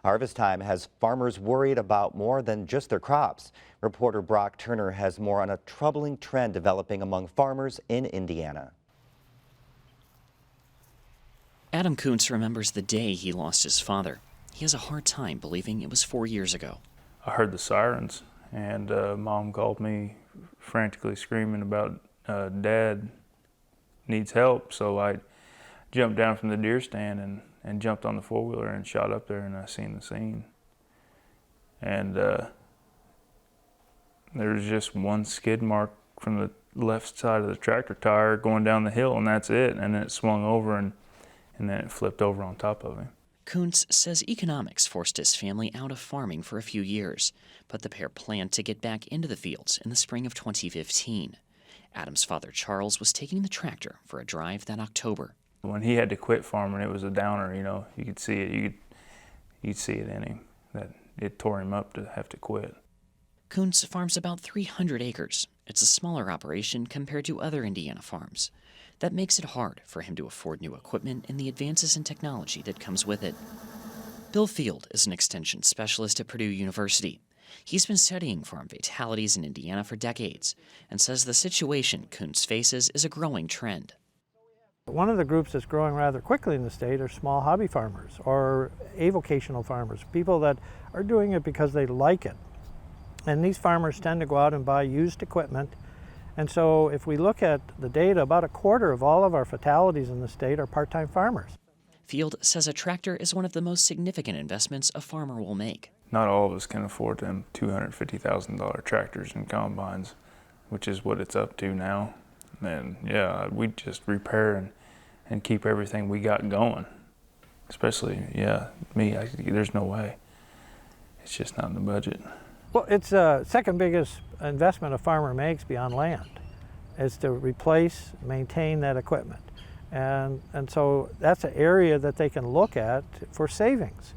Harvest time has farmers worried about more than just their crops. Reporter Brock Turner has more on a troubling trend developing among farmers in Indiana. Adam Koontz remembers the day he lost his father. He has a hard time believing it was 4 years ago. I heard the sirens, and Mom called me frantically screaming about Dad needs help. So I jumped down from the deer stand and jumped on the four-wheeler and shot up there, and I seen the scene. And there was just one skid mark from the left side of the tractor tire going down the hill, and that's it. And then it swung over, and then it flipped over on top of him. Koontz says economics forced his family out of farming for a few years, but the pair planned to get back into the fields in the spring of 2015. Adam's father, Charles, was taking the tractor for a drive that October. When he had to quit farming, it was a downer, you know. You could see it. You'd see it in him, that it tore him up to have to quit. Koontz farms about 300 acres. It's a smaller operation compared to other Indiana farms. That makes it hard for him to afford new equipment and the advances in technology that comes with it. Bill Field is an extension specialist at Purdue University. He's been studying farm fatalities in Indiana for decades and says the situation Koontz faces is a growing trend. One of the groups that's growing rather quickly in the state are small hobby farmers or avocational farmers, people that are doing it because they like it. And these farmers tend to go out and buy used equipment. And so if we look at the data, about a quarter of all of our fatalities in the state are part-time farmers. Field says a tractor is one of the most significant investments a farmer will make. Not all of us can afford them $250,000 tractors and combines, which is what it's up to now. And yeah, we just repair and keep everything we got going. Especially, yeah, me, there's no way. It's just not in the budget. Well, it's the second biggest investment a farmer makes beyond land, is to replace, maintain that equipment. And so that's an area that they can look at for savings.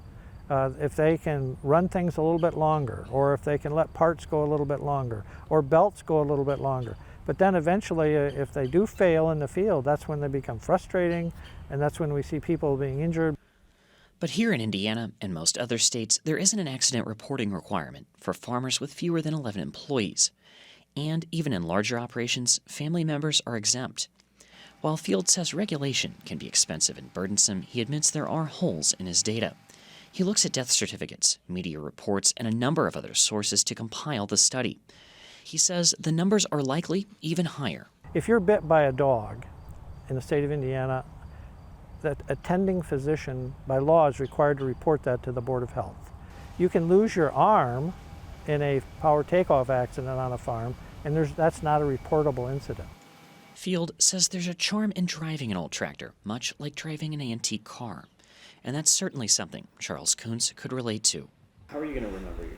If they can run things a little bit longer, or if they can let parts go a little bit longer, or belts go a little bit longer. But then eventually, if they do fail in the field, that's when they become frustrating, and that's when we see people being injured. But here in Indiana and most other states, there isn't an accident reporting requirement for farmers with fewer than 11 employees. And even in larger operations, family members are exempt. While Field says regulation can be expensive and burdensome, he admits there are holes in his data. He looks at death certificates, media reports, and a number of other sources to compile the study. He says the numbers are likely even higher. If you're bit by a dog in the state of Indiana, that attending physician by law is required to report that to the Board of Health. You can lose your arm in a power takeoff accident on a farm, and that's not a reportable incident. Field says there's a charm in driving an old tractor, much like driving an antique car. And that's certainly something Charles Koontz could relate to. How are you going to remember your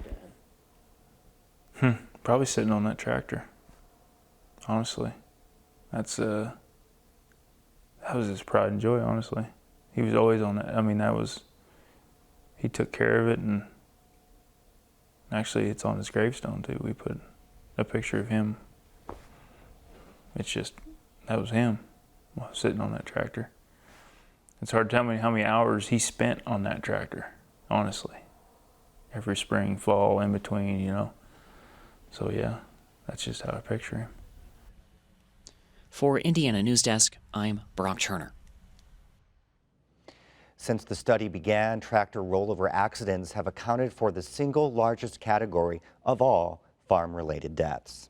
dad? Probably sitting on that tractor, honestly. That was his pride and joy, honestly. He was always on that. I mean, he took care of it, and actually it's on his gravestone too. We put a picture of him. It's just, that was him, sitting on that tractor. It's hard to tell me how many hours he spent on that tractor, honestly. Every spring, fall, in between, you know. So yeah, that's just how I picture him. For Indiana Newsdesk, I'm Brock Turner. Since the study began, tractor rollover accidents have accounted for the single largest category of all farm-related deaths.